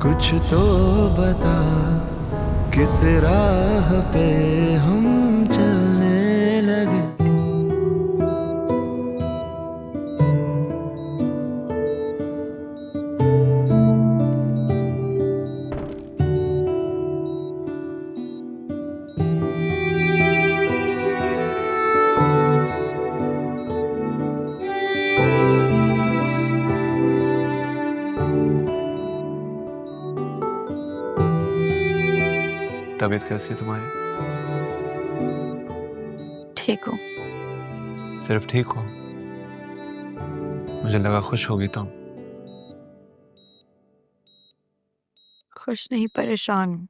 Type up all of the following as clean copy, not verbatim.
कुछ तो बता, किस राह पे हम चलने लगे। तबीयत कैसी है तुम्हारी? ठीक हूँ। सिर्फ ठीक हो? मुझे लगा खुश होगी तुम। खुश नहीं, परेशान हूँ।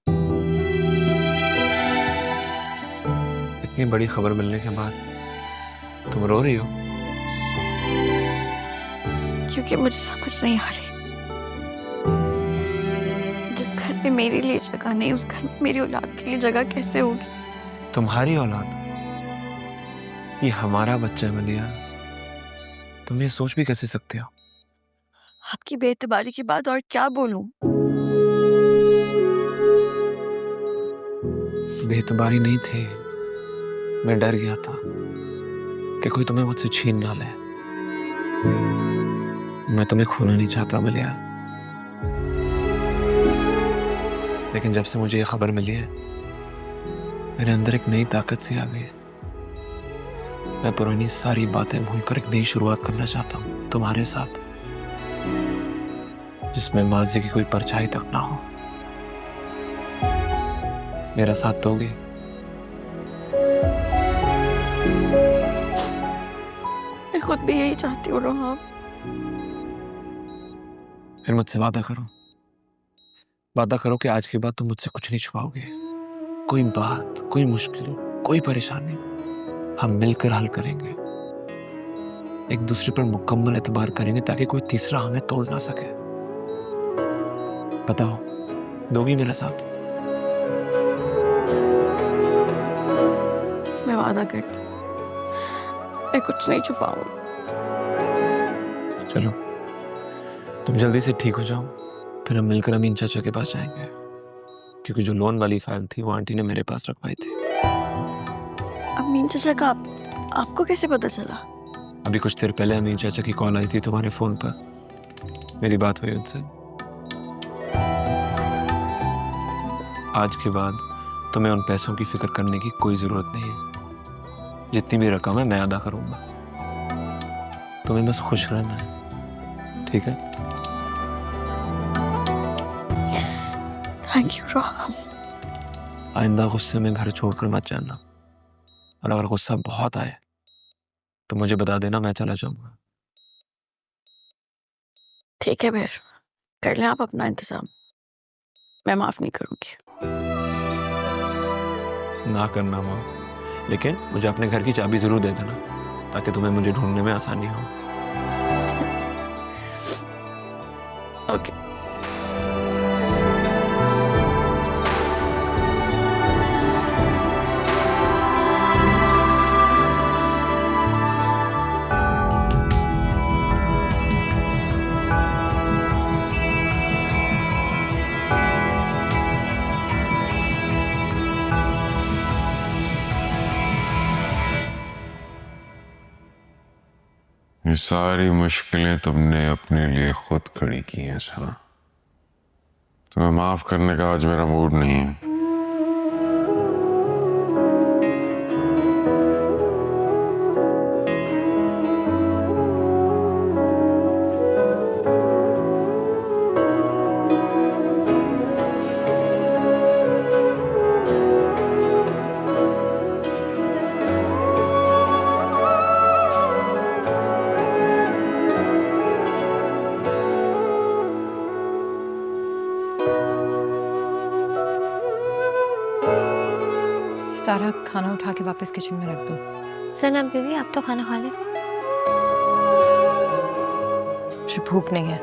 इतनी बड़ी खबर मिलने के बाद तुम रो रही हो? क्योंकि मुझे समझ नहीं आ रही, जिस घर में मेरे लिए जगह नहीं, उस घर में मेरी औलाद के लिए जगह कैसे होगी। तुम्हारी औलाद? ये हमारा बच्चा है मलिया। तुम ये सोच भी कैसे सकते हो? आपकी बेएतबारी की बात और क्या बोलूं। बेतबारी नहीं थी, मैं डर गया था कि कोई तुम्हें मुझसे छीन ना ले। मैं तुम्हें खोना नहीं चाहता मलिया, लेकिन जब से मुझे ये खबर मिली है, मेरे अंदर एक नई ताकत सी आ गई है। मैं पुरानी सारी बातें भूलकर एक नई शुरुआत करना चाहता हूँ तुम्हारे साथ, जिसमें माजी की कोई परछाई तक ना हो। मेरा साथ दोगे? मैं खुद भी यही चाहती हूँ रोहन। फिर मुझसे वादा करो, वादा करो कि आज के बाद तुम मुझसे कुछ नहीं छुपाओगे। कोई बात, कोई मुश्किल, कोई परेशानी हम मिलकर हल करेंगे। एक दूसरे पर मुकम्मल एतबार करेंगे ताकि कोई तीसरा हमें तोड़ ना सके। बताओ, दोगी मेरा साथ? मैं वादा करती हूँ, मैं कुछ नहीं छुपाऊंगी। चलो, तुम जल्दी से ठीक हो जाओ, फिर हम मिलकर अमीन चाचा के पास जाएंगे, क्योंकि जो लोन वाली फाइल थी वो आंटी ने मेरे पास रखवाई थी। अमीन चाचा का आपको कैसे पता चला? अभी कुछ देर पहले अमीन चाचा की कॉल आई थी तुम्हारे फोन पर, मेरी बात हुई उनसे। आज के बाद तुम्हें उन पैसों की फिक्र करने की कोई जरूरत नहीं है। जितनी भी रकम है मैं अदा करूंगा। तुम्हें बस खुश रहना है, ठीक है? Thank you Rohan. आइंदा गुस्से में घर छोड़कर मत जाना, और अगर गुस्सा बहुत आए तो मुझे बता देना, मैं चला जाऊंगा। ठीक है बहर, कर लें आप अपना इंतजाम, मैं माफ नहीं करूंगी। ना करना माँ, लेकिन मुझे अपने घर की चाबी जरूर दे देना, ताकि तुम्हें मुझे ढूंढने में आसानी हो। ओके। ये सारी मुश्किलें तुमने अपने लिए खुद खड़ी की हैं सना। तुम्हें माफ करने का आज मेरा मूड नहीं है। सारा खाना उठा के वापस किचन में रख दो। सना बेबी, आप तो खाना खा ले। मुझे भूख नहीं है।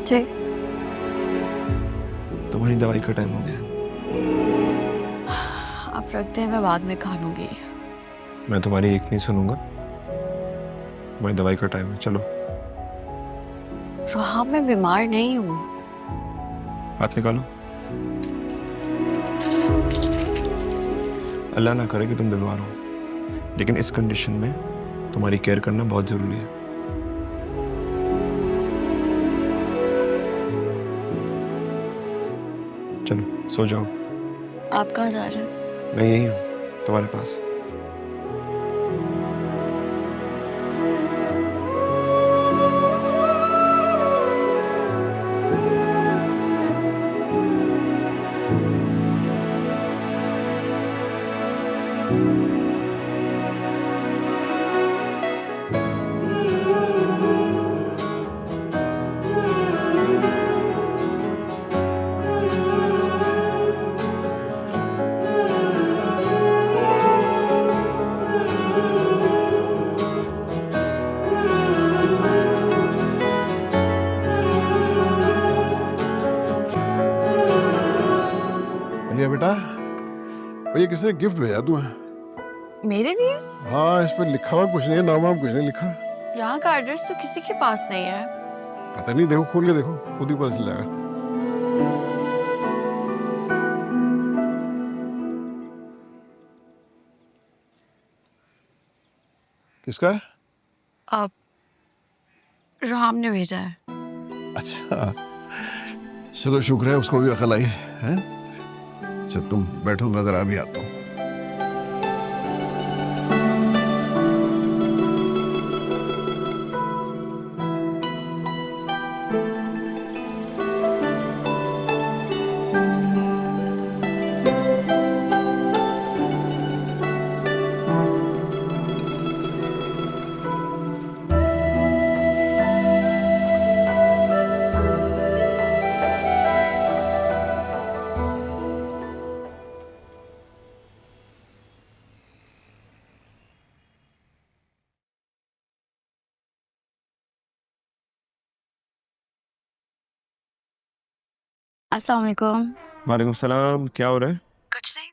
जी तुम्हारी दवाई का टाइम हो गया। आप रखते हैं, मैं बाद में खा लूंगी। मैं तुम्हारी एक नहीं सुनूंगा। तुम्हारी दवाई का टाइम है, चलो। रोहा, मैं बीमार नहीं हूँ। हाथ निकालो। अल्लाह ना करे कि तुम बीमार हो, लेकिन इस कंडीशन में तुम्हारी केयर करना बहुत जरूरी है। चलो सो जाओ। आप कहाँ जा रहे हैं? मैं यही हूँ तुम्हारे पास। अलिया बेटा, ये किसने गिफ्ट भेजा तुम्हें? मेरे लिए? हाँ, इस पर लिखा हुआ कुछ नहीं है, नाम वाम कुछ नहीं लिखा। यहाँ का एड्रेस तो किसी के पास नहीं है। पता नहीं, देखो खोल के देखो, खुद ही पता चल जाएगा। किसका है? आप राम ने भेजा है। अच्छा, चलो शुक्र है उसको भी अकल आई है। अच्छा तुम बैठो, मैं जरा भी आता हूँ। अस्सलाम वालेकुम। वालेकुम सलाम। क्या हो रहा है? कुछ नहीं,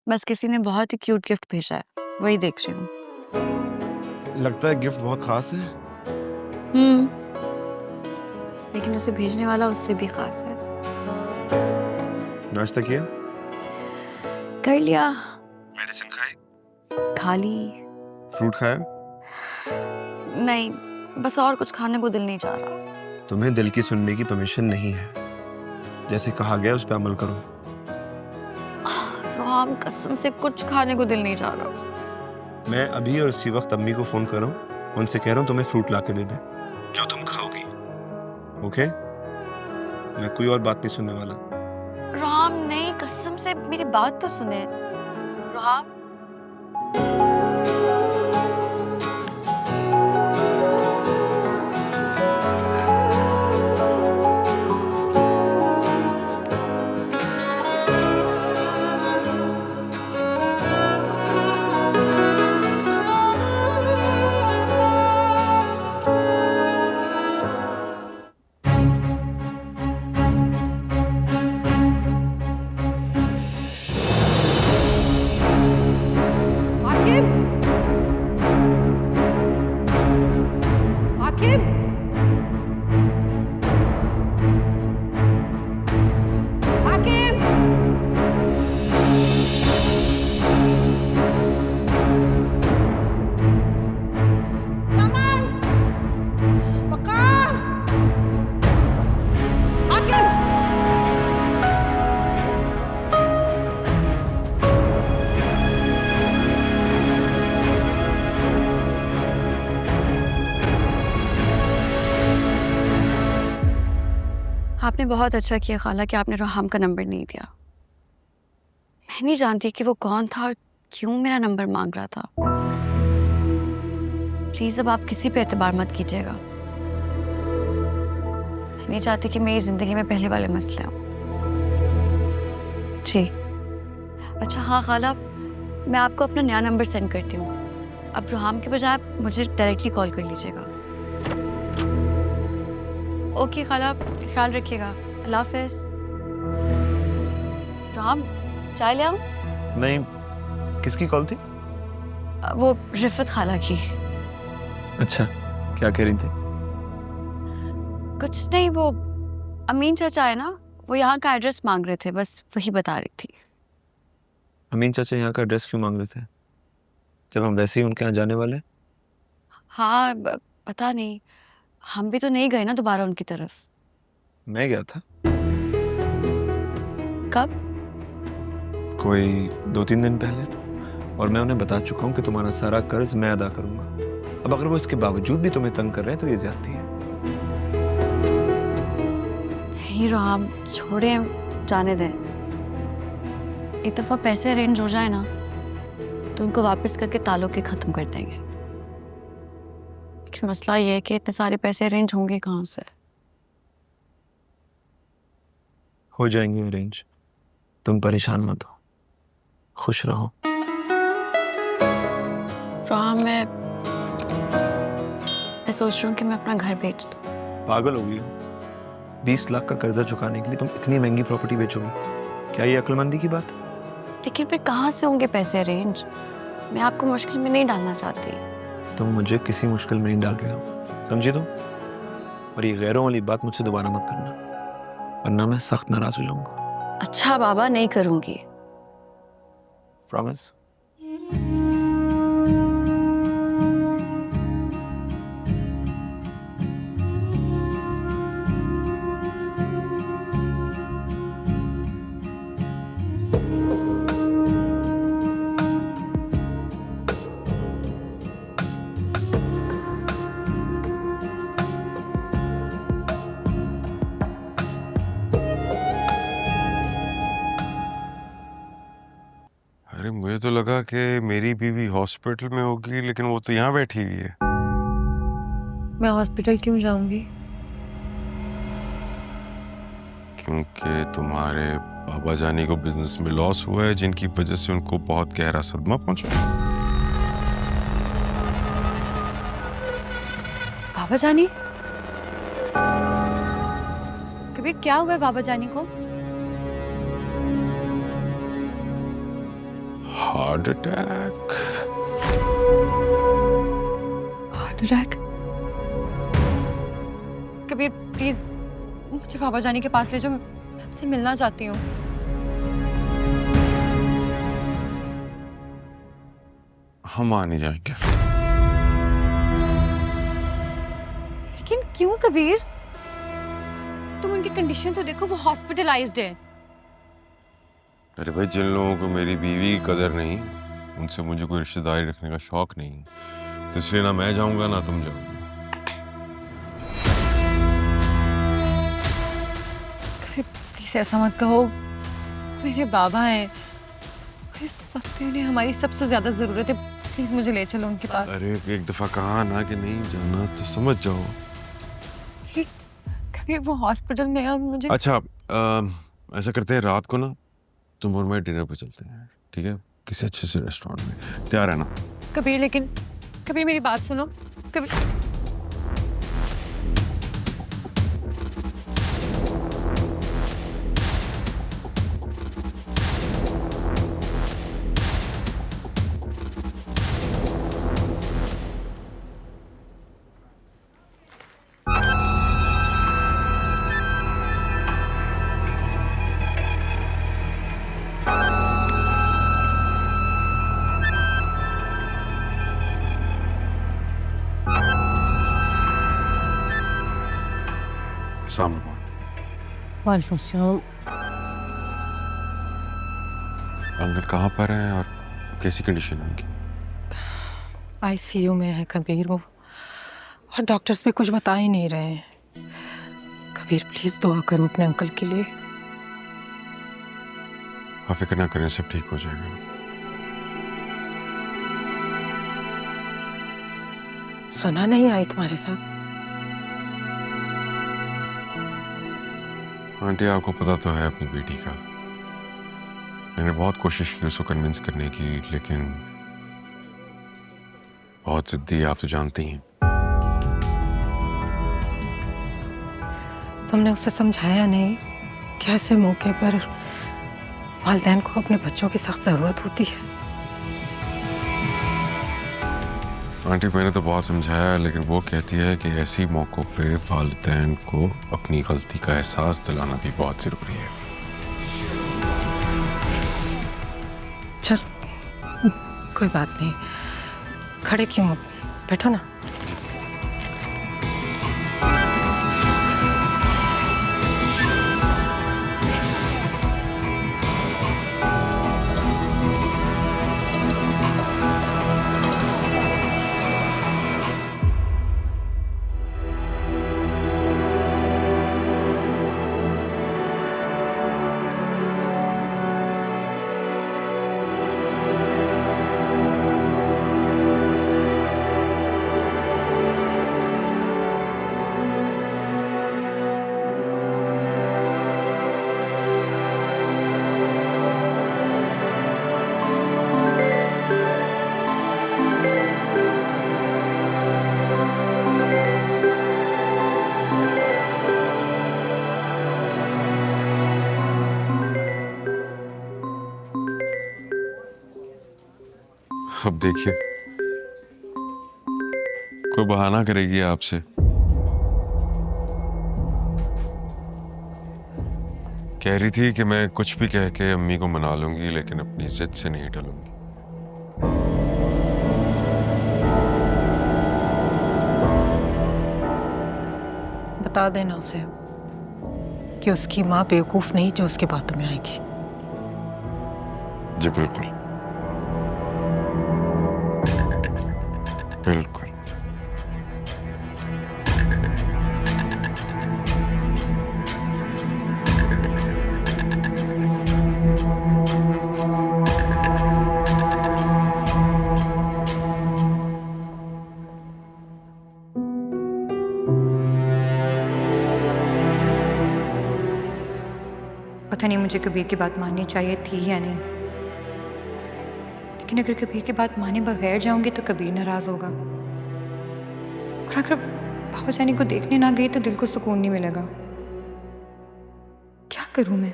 बस किसी ने बहुत ही क्यूट गिफ्ट भेजा है, वही देख रही हूँ। लगता है गिफ्ट बहुत खास है। लेकिन उसे भेजने वाला उससे भी खास है। नाश्ता किया? कर लिया। मेडिसिन खाई? खा ली। फ्रूट खाया? नहीं, बस और कुछ खाने को दिल नहीं चाह रहा। तुम्हें दिल की सुनने की परमिशन नहीं है। जैसे कहा गया उस पर अमल करो। राम, कसम से कुछ खाने को दिल नहीं चाह रहा। मैं अभी और इसी वक्त अम्मी को फोन कर रहा हूँ, उनसे कह रहा हूँ तुम्हें फ्रूट ला के दे दे जो तुम खाओगी। ओके? मैं कोई और बात नहीं सुनने वाला। राम नहीं, कसम से मेरी बात तो सुने। राम, आपने बहुत अच्छा किया खाला कि आपने रोहाम का नंबर नहीं दिया। मैं नहीं जानती कि वो कौन था और क्यों मेरा नंबर मांग रहा था। प्लीज अब आप किसी पे एतबार मत कीजिएगा। मैं नहीं चाहती कि मेरी जिंदगी में पहले वाले मसले हों। जी अच्छा, हाँ खाला, मैं आपको अपना नया नंबर सेंड करती हूँ। अब रोहाम के बजाय आप मुझे डायरेक्टली कॉल कर लीजिएगा। ओके खाला, ख्याल रखिएगा। अल्लाह हाफिज। राम, चाय ले आऊं? नहीं, किसकी कॉल थी? वो रिफत खाला की। अच्छा, क्या कह रही थी? कुछ नहीं, वो अमीन चाचा है ना, वो यहाँ का एड्रेस मांग रहे थे, बस वही बता रही थी। अमीन चाचा यहाँ का एड्रेस क्यों मांग रहे थे, जब हम वैसे ही उनके यहाँ जाने वाले? हाँ, पता नहीं, हम भी तो नहीं गए ना दोबारा उनकी तरफ। मैं गया था कब? कोई 2-3 दिन पहले, और मैं उन्हें बता चुका हूँ कि तुम्हारा सारा कर्ज मैं अदा करूंगा। अब अगर वो इसके बावजूद भी तुम्हें तंग कर रहे हैं तो ये ज्यादती है। नहीं राम, छोड़े, जाने दें। एक दफा पैसे अरेंज हो जाए ना तो उनको वापस करके ताल्लुक खत्म कर देंगे। लेकिन मसला ये है कि इतने सारे पैसे अरेंज होंगे कहाँ से? हो जाएंगे अरेंज, तुम परेशान मत हो, खुश रहो। राम, मैं सोच रही हूँ कि मैं अपना घर बेच दूँ। पागल हो गई हो? 20 लाख का कर्जा चुकाने के लिए तुम इतनी महंगी प्रॉपर्टी बेचोगी? क्या ये अक्लमंदी की बात है? लेकिन फिर कहाँ से होंगे पैसे अरेंज? मैं आपको मुश्किल में नहीं डालना चाहती। तुम मुझे किसी मुश्किल में नहीं डाल रहे हो, समझी तुम? और ये गैरों वाली बात मुझसे दोबारा मत करना, वरना मैं सख्त नाराज हो जाऊंगा। अच्छा बाबा, नहीं करूँगी। प्रॉमिस? अरे मुझे तो लगा कि मेरी बीवी हॉस्पिटल में होगी, लेकिन वो तो यहाँ बैठी हुई है। मैं हॉस्पिटल क्यों जाऊंगी? क्योंकि तुम्हारे बाबा जानी को बिजनेस में लॉस हुआ है, जिनकी वजह से उनको बहुत गहरा सदमा पहुंचा। बाबा जानी? कबीर, क्या हुआ है बाबा जानी को? Heart attack. Heart attack? Kabir please मुझे बाबा जानी के पास ले जाओ, मैं आपसे मिलना चाहती हूँ। हम आ नहीं जाएंगे। लेकिन क्यों कबीर? तुम उनकी कंडीशन तो देखो, वो हॉस्पिटलाइज्ड है। अरे भाई, जिन लोगों को मेरी बीवी की कदर नहीं, उनसे मुझे कोई रिश्तेदारी रखने का शौक नहीं, तो इसलिए ना मैं जाऊंगा ना तुम जाओगे। प्लीज ऐसा मत कहो, मेरे बाबा हैं, इस वक्त में उन्हें हमारी सबसे ज्यादा जरूरत है। प्लीज मुझे ले चलो उनके पास। अरे एक दफा कहा ना कि नहीं जाना, तो समझ जाओ। कबीर, वो हॉस्पिटल में है, मुझे। अच्छा, ऐसा करते हैं, रात को ना तुम और मैं डिनर पे चलते हैं, ठीक है? किसी अच्छे से रेस्टोरेंट में। तैयार है ना? कबीर, लेकिन कबीर मेरी बात सुनो। कबीर, अंकल कहाँ पर हैं और कैसी कंडीशन है उनकी? आईसीयू में है कबीर वो, और डॉक्टर्स भी कुछ बता ही नहीं रहे हैं। कबीर प्लीज दुआ करो अपने अंकल के लिए। आप फिक्र ना करें, सब ठीक हो जाएगा। सना नहीं आई तुम्हारे साथ? आंटी, आपको पता तो है अपनी बेटी का। मैंने बहुत कोशिश की उसको कन्विंस करने की, लेकिन बहुत जिद्दी है, आप तो जानती हैं। तुमने उसे समझाया नहीं कि ऐसे मौके पर वालिदैन को अपने बच्चों की सख्त ज़रूरत होती है? आंटी मैंने तो बहुत समझाया है, लेकिन वो कहती है कि ऐसी मौक़ों पे वालिदैन को अपनी गलती का एहसास दिलाना भी बहुत ज़रूरी है। चल, कोई बात नहीं, खड़े क्यों, बैठो ना। अब देखिए, कोई बहाना करेगी आपसे। कह रही थी कि मैं कुछ भी कह के अम्मी को मना लूंगी, लेकिन अपनी जिद से नहीं टलूंगी। बता देना उसे कि उसकी माँ बेवकूफ नहीं जो उसकी बातों में आएगी। जी बिल्कुल बिल्कुल। पता नहीं मुझे कबीर की बात माननी चाहिए थी या नहीं, लेकिन अगर कबीर की बात माने बगैर जाऊंगी तो कबीर नाराज होगा, और अगर बाबा जानी को देखने ना गई तो दिल को सुकून नहीं मिलेगा। क्या करूं मैं?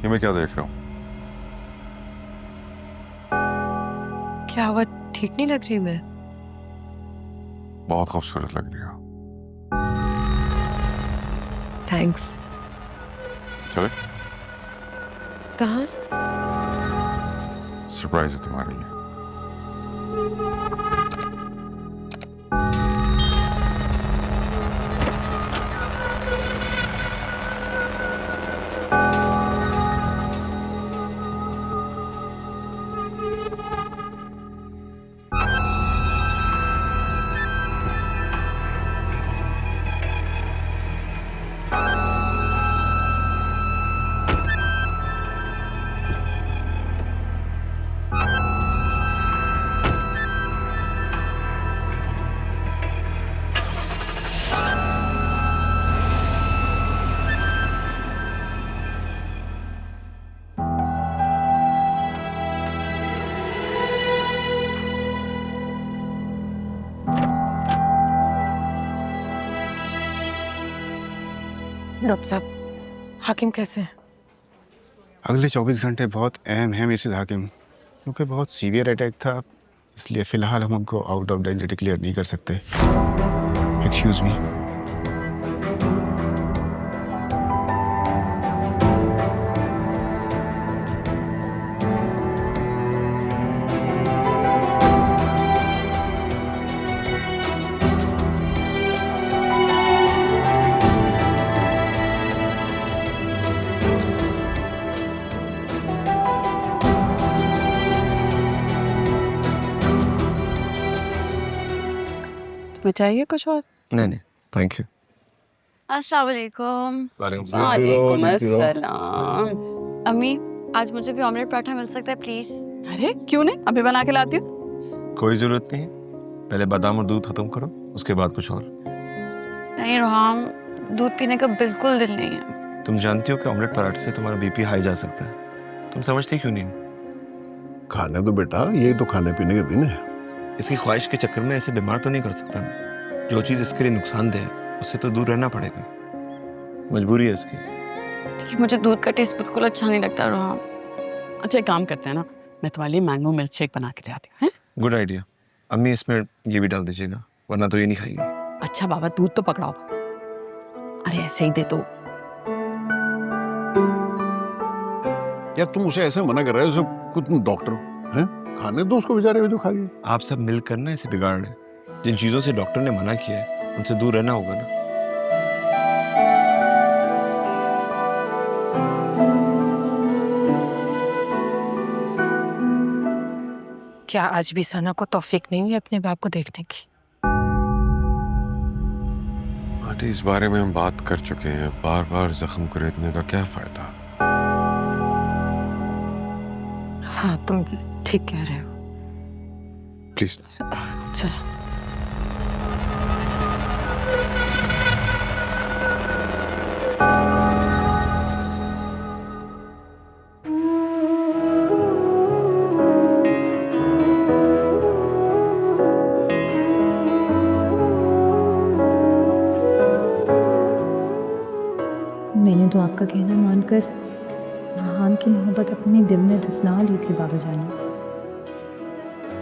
ये मैं क्या देख रहा हूँ? क्या हुआ, ठीक नहीं लग रही मैं? बहुत खूबसूरत लग रही हो। थैंक्स। चले, कहाँ? सरप्राइज है तुम्हारे लिए। डॉक्टर साहब, हाकिम कैसे हैं? अगले 24 घंटे बहुत अहम है मिसेज हाकिम, क्योंकि बहुत सीवियर अटैक था, इसलिए फ़िलहाल हम उनको आउट ऑफ डेंजर डिक्लेयर नहीं कर सकते। Excuse me. तुम्हें चाहिए कुछ और? नहीं नहीं, थैंक यू। अस्सलाम वालेकुम। वालेकुम अस्सलाम। अम्मी, आज मुझे भी ऑमलेट पराठा मिल सकता है प्लीज? अरे क्यों नहीं, अभी बना के लाती हूँ। कोई जरूरत नहीं है, पहले बादाम और दूध खत्म करो, उसके बाद कुछ और। नहीं रोहाम, दूध पीने का बिल्कुल दिल नहीं है। तुम जानती हो कि ऑमलेट पराठे से तुम्हारा बीपी हाई जा सकता है, तुम समझती क्यों नहीं? खाने दो बेटा, ये तो खाने पीने के दिन है। इसकी ख्वाहिश के चक्कर में ऐसे बीमार तो नहीं कर सकता मैं। जो चीज़ इसके लिए नुकसानदेह है उससे तो दूर रहना पड़ेगा, मजबूरी है इसकी। लेकिन मुझे दूध का टेस्ट बिल्कुल अच्छा नहीं लगता रोहाम। अच्छा एक काम करते हैं ना, मैं तुम्हारे लिए मैंगो मिल्क शेक बना के ले आती हूँ। Good idea. अम्मी इसमें ये भी डाल दीजिएगा, वरना तो ये नहीं खाएगी। अच्छा बाबा, दूध तो पकड़ाओ। अरे ऐसे ही दे दो। या तुम उसे ऐसे मना कर रहे हो जैसे कुछ तुम डॉक्टर हो, हैं? खाने दो उसको, बेचारे जो खा लिए। आप सब मिलकर ना इसे बिगाड़ रहे हैं। जिन चीज़ों से डॉक्टर ने मना किया है उनसे दूर रहना होगा ना। क्या आज भी सना को तौफीक नहीं हुई अपने बाप को देखने की? आंटी, इस बारे में हम बात कर चुके हैं, बार बार जख्म खरीदने का क्या फायदा? हाँ तुम ठीक कह रहे हो। प्लीज। चलो। मैंने तो आपका कहना मानकर महान की मोहब्बत अपने दिल में दफना ली थी बाबा जान।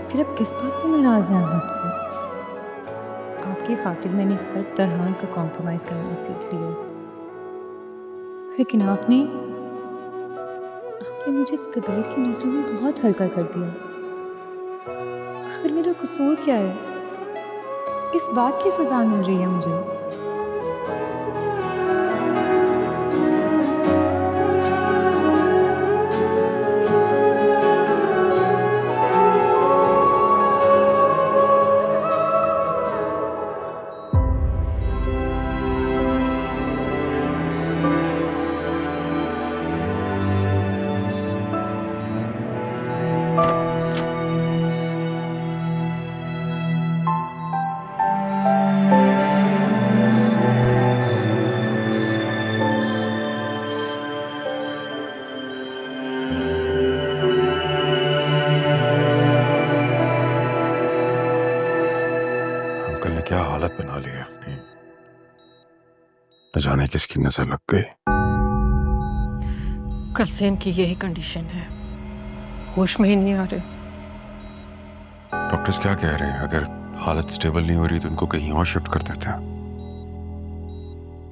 फिर अब किस बात पर नाराज हैं आप मुझसे? आपकी खातिर मैंने हर तरह का कॉम्प्रोमाइज करना सीख लिया, लेकिन आपने मुझे कबीर की नजरों में बहुत हल्का कर दिया। आखिर मेरा कसूर क्या है? इस बात की सजा मिल रही है मुझे। अंकल ने क्या हालत बना ली है अपनी, न जाने किसकी नजर लग गई। कल से इनकी यही कंडीशन है, होश में ही नहीं आ रहे। डॉक्टर्स क्या कह रहे हैं? अगर हालत स्टेबल नहीं हो रही तो उनको कहीं और शिफ्ट कर देते हैं।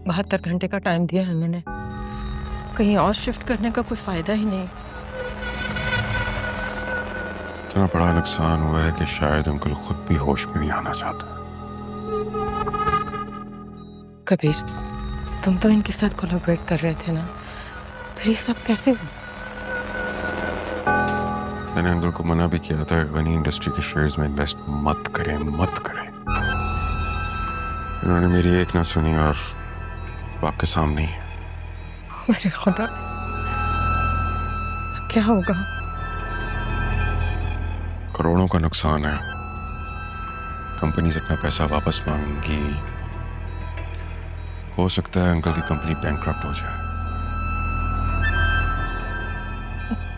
72 घंटे का टाइम दिया है उन्होंने, कहीं और शिफ्ट करने का कोई फायदा ही नहीं। इतना बड़ा नुकसान हुआ है कि शायद अंकल खुद भी होश में नहीं आना चाहते। कबीर, तुम तो इनके साथ कोलैबोरेट कर रहे थे ना, फिर ये सब कैसे हुआ? मैंने अंकल को मना भी किया था, गनी इंडस्ट्री के शेयर्स में इन्वेस्ट मत करें, मत करें। इन्होंने मेरी एक ना सुनी और आपके सामने ही। मेरे खुदा, अब क्या होगा? करोड़ों का नुकसान है, कंपनीज अपना पैसा वापस मांगेंगी। हो सकता है अंकल की कंपनी बैंकक्रप्ट हो जाए।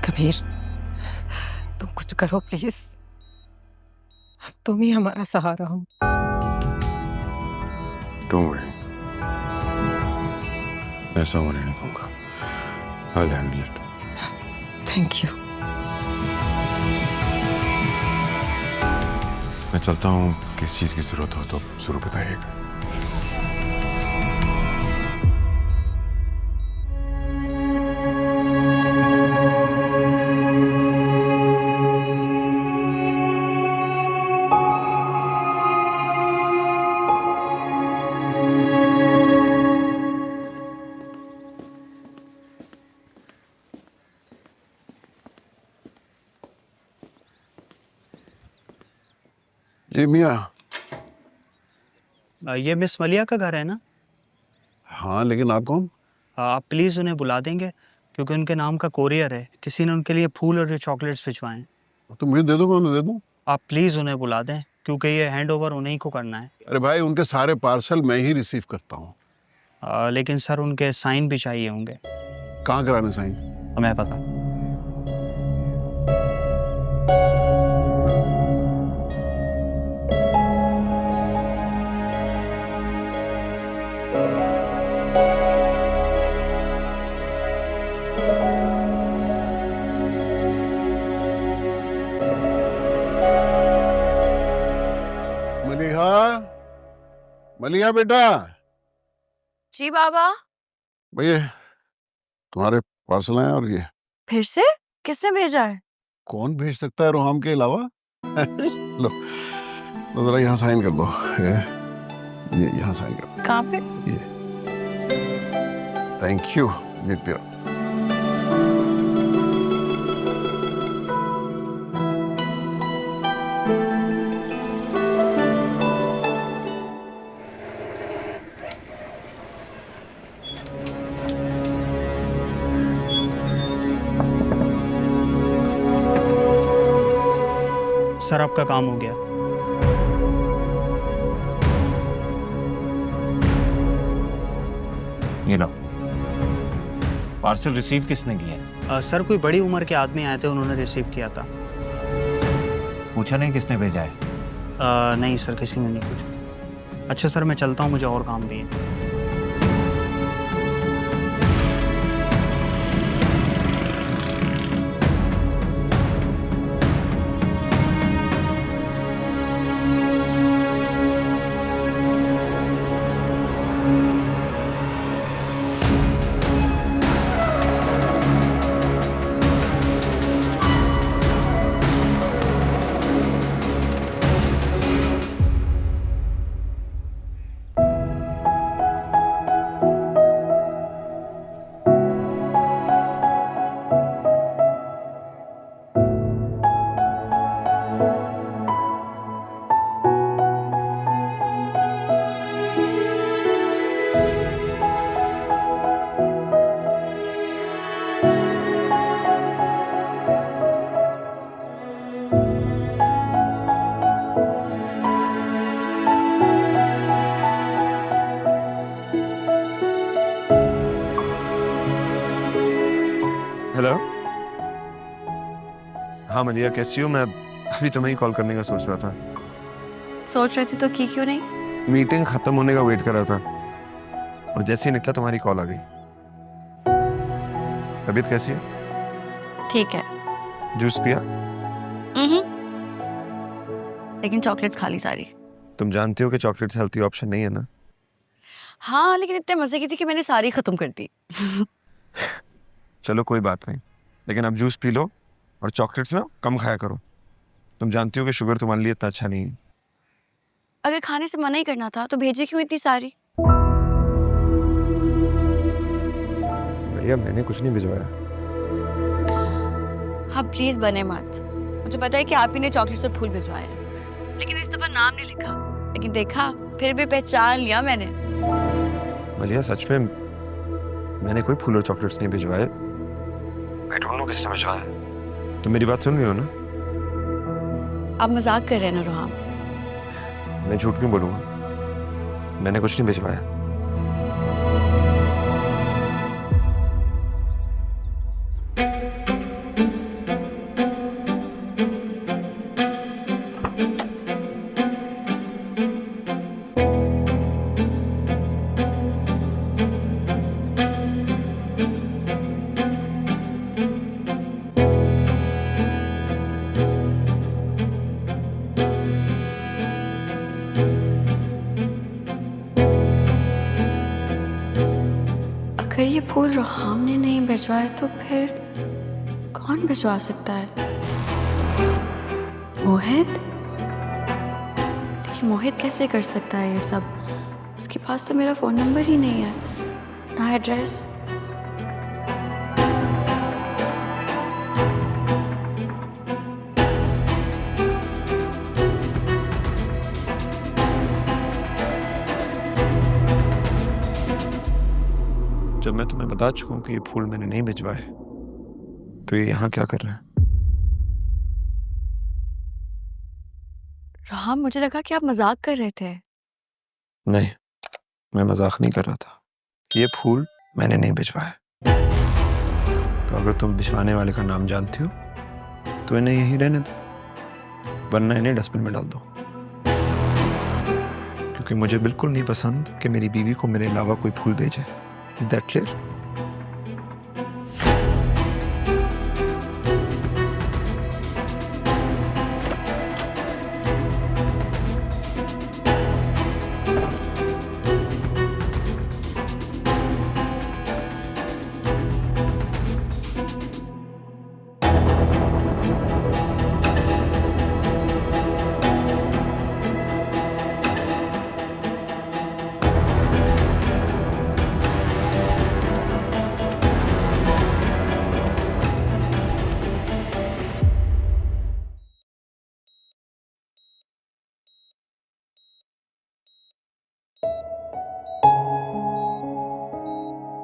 कबीर, तुम कुछ करो प्लीज, तुम ही हमारा सहारा हो। डोंट वरी, ऐसा होने नहीं दूंगा। I'll handle it. Thank you. मैं चलता हूँ, किस चीज़ की जरूरत हो तो जरूर बताइएगा। जी मियाँ, ये मिस मलिया का घर है ना? हाँ, लेकिन आप कौन? आप प्लीज़ उन्हें बुला देंगे क्योंकि उनके नाम का कोरियर है, किसी ने उनके लिए फूल और चॉकलेट्स भिजवाए हैं। तो मुझे दे दो, मैं दे दूँ। आप प्लीज़ उन्हें बुला दें क्योंकि ये हैंड ओवर उन्हीं को करना है। अरे भाई, उनके सारे पार्सल मैं ही रिसीव करता हूँ। लेकिन सर उनके साइन भी चाहिए होंगे। कहाँ कराने साइन? हमें पता। मलिहा, मलिहा बेटा। जी बाबा। भैया तुम्हारे पार्सल आए और ये फिर से? किसने भेजा है? कौन भेज सकता है रोहम के अलावा? लो, तो जरा यहाँ साइन कर दो। ये यहाँ साइन कर दो। कहाँ पे? ये थैंक यू। ये तेरा। सर आपका काम हो गया। ये लो। पार्सल रिसीव किसने किया? सर कोई बड़ी उम्र के आदमी आए थे, उन्होंने रिसीव किया था। पूछा नहीं किसने भेजा है? नहीं सर, किसी ने नहीं पूछा। अच्छा सर मैं चलता हूँ, मुझे और काम भी है। हेलो। हाँ मलिया, कैसी हो? मैं अभी तुम्हें ही कॉल करने का सोच रहा था। सोच रहे थे तो की क्यों नहीं? मीटिंग खत्म होने का वेट कर रहा था और जैसे ही निकला तुम्हारी कॉल आ गई। तबीयत कैसी है? ठीक है। जूस पिया? लेकिन चॉकलेट्स खा ली सारी। तुम जानते हो कि चॉकलेट्स हेल्थी ऑप्शन नहीं है ना? हाँ, लेकिन इतने मजे की थी कि मैंने सारी खत्म कर दी। चलो कोई बात नहीं, लेकिन अब जूस पी लो और चॉकलेट्स ना कम खाया करो। तुम जानती हो कि शुगर तुम्हारे लिए इतना अच्छा नहीं है। अगर खाने से मना ही करना था तो भेजे क्यों इतनी सारी? बढ़िया, मैंने कुछ नहीं भिजवाया। हाँ प्लीज बने मत। मुझे पता है कि आप ही ने चॉकलेट्स और फूल भिजवाए हैं, लेकिन इस दफा नाम नहीं लिखा। लेकिन देखा, फिर भी पहचान लिया मैंने। मलिया सच में मैंने कोई फूल और चॉकलेट्स नहीं भिजवाए। I don't know किसने भिजवाया। तुम मेरी बात सुन रही हो ना? आप मजाक कर रहे हैं ना रोहम? मैं झूठ क्यों बोलूंगा? मैंने कुछ नहीं भिजवाया। अगर ये फूल रोहम ने नहीं भिजवाए तो फिर कौन भिजवा सकता है? मोहित? लेकिन मोहित कैसे कर सकता है ये सब? उसके पास तो मेरा फोन नंबर ही नहीं है, ना एड्रेस। जब मैं तुम्हें बता चुका हूँ कि ये फूल मैंने नहीं भिजवाए, तो ये यहाँ क्या कर रहे हैं? राम, मुझे लगा कि आप मजाक कर रहे थे। नहीं, मैं मजाक नहीं कर रहा था। ये फूल मैंने नहीं भिजवाया। तो अगर तुम भिजवाने वाले का नाम जानती हो तो इन्हें यहीं रहने दो, वरना इन्हें डस्टबिन में डाल दो। क्योंकि मुझे बिल्कुल नहीं पसंद कि मेरी बीवी को मेरे अलावा कोई फूल भेजे। Is that clear?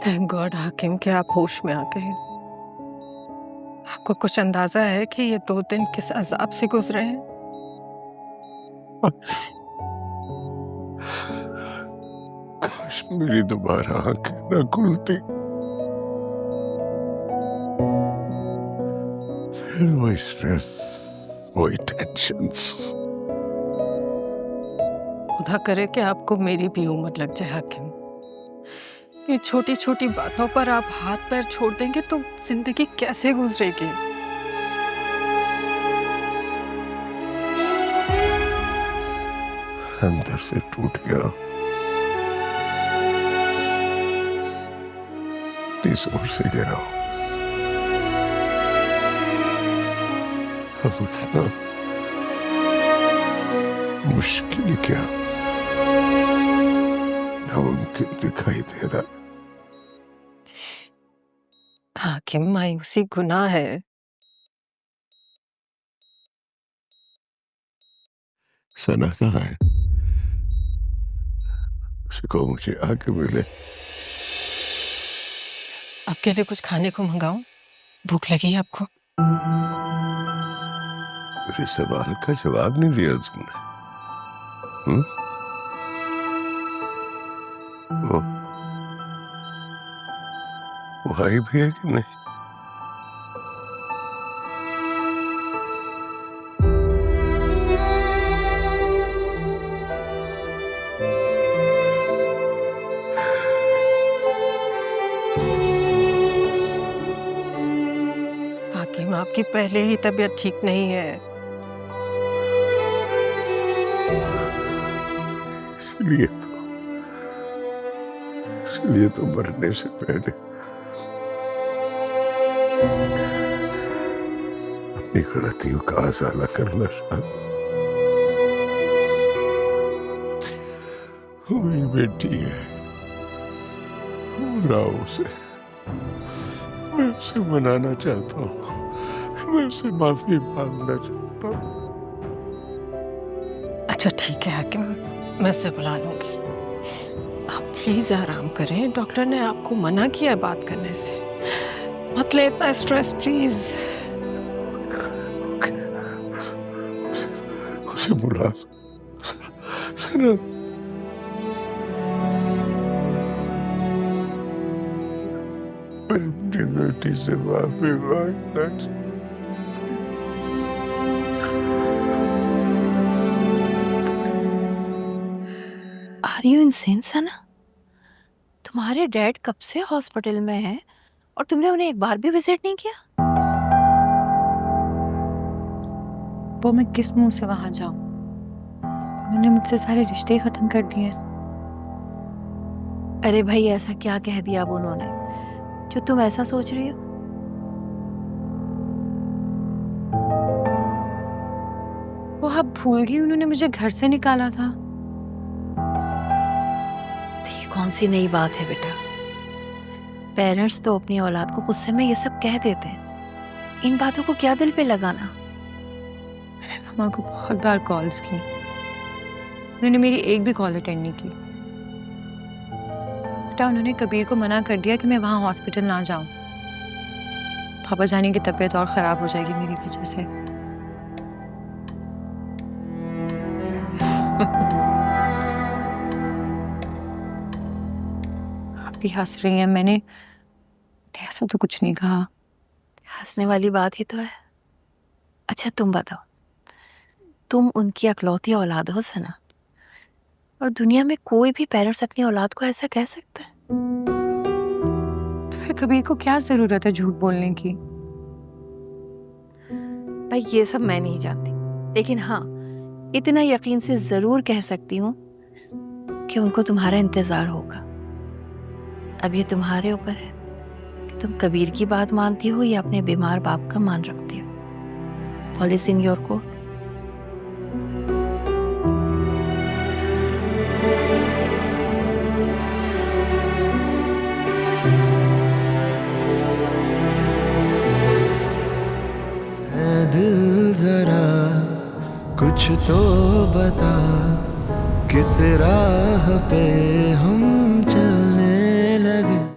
Thank God हाकिम कि आप होश में आ गए। आपको कुछ अंदाजा है कि ये 2 दिन किस अजाब से गुजरे हैं? काश मेरी दोबारा आंखें न खुलती, फिर वही स्ट्रेस, वही टेंशन्स। खुदा करे कि आपको मेरी भी उम्र लग जाए हाकिम। ये छोटी छोटी बातों पर आप हाथ पैर छोड़ देंगे तो जिंदगी कैसे गुजरेगी? अंदर से टूट गया, इस ओर से गिरा। अब उठना मुश्किल क्या नामुमकिन दिखाई दे रहा। हाकिम, मायूसी गुनाह है। सना कहाँ है? उसको मुझे आके मिले। आपके लिए कुछ खाने को मंगाऊं? भूख लगी है आपको? मेरे सवाल का जवाब नहीं दिया तुमने। वो आई भी है कि नहीं? हाकिम, आपकी पहले ही तबीयत ठीक नहीं है। इसलिए तो मरने से पहले अपनी गलतियों का अज़ाला करना चाहता। वो मेरी बेटी है, उसे मैं उसे मनाना चाहता हूँ, मैं उसे माफी मांगना चाहता हूँ। अच्छा ठीक है हाकिम, मैं उसे बुला लूंगी। आप प्लीज आराम करें, डॉक्टर ने आपको मना किया है बात करने से। मत ले इतना स्ट्रेस प्लीज। उसे बुला बेटी से माफी मांगना। आर यू इनसेन सना? तुम्हारे डैड कब से हॉस्पिटल में हैं और तुमने उन्हें एक बार भी विजिट नहीं किया? वो मैं किस मुंह से वहां जाऊं? उन्होंने मुझसे सारे रिश्ते खत्म कर दिए। अरे भाई, ऐसा क्या कह दिया अब उन्होंने जो तुम ऐसा सोच रही हो? वो आप भूल गई, उन्होंने मुझे घर से निकाला था। ये कौन सी नई बात है बेटा? पेरेंट्स तो अपनी औलाद को गुस्से में ये सब कह देते हैं, इन बातों को क्या दिल पे लगाना? मैंने मामा को बहुत बार कॉल्स की, उन्होंने मेरी एक भी कॉल अटेंड नहीं की। बेटा उन्होंने कबीर को मना कर दिया कि मैं वहाँ हॉस्पिटल ना जाऊँ। पापा जानी की तबीयत और ख़राब हो जाएगी मेरी वजह से। आप भी हंस रही हैं। मैंने ऐसा तो कुछ नहीं कहा। हंसने वाली बात ही तो है। अच्छा तुम बताओ, तुम उनकी अकलौती औलाद हो सना, और दुनिया में कोई भी पेरेंट्स अपनी औलाद को ऐसा कह सकता है? तो फिर कबीर को क्या जरूरत है झूठ बोलने की? भाई ये सब मैं नहीं जानती, लेकिन हाँ इतना यकीन से जरूर कह सकती हूँ कि उनको तुम्हारा इंतजार होगा। अब ये तुम्हारे ऊपर है कि तुम कबीर की बात मानती हो या अपने बीमार बाप का मान रखती हो। Policy in your court. दिल जरा कुछ तो बता, किस राह पे हम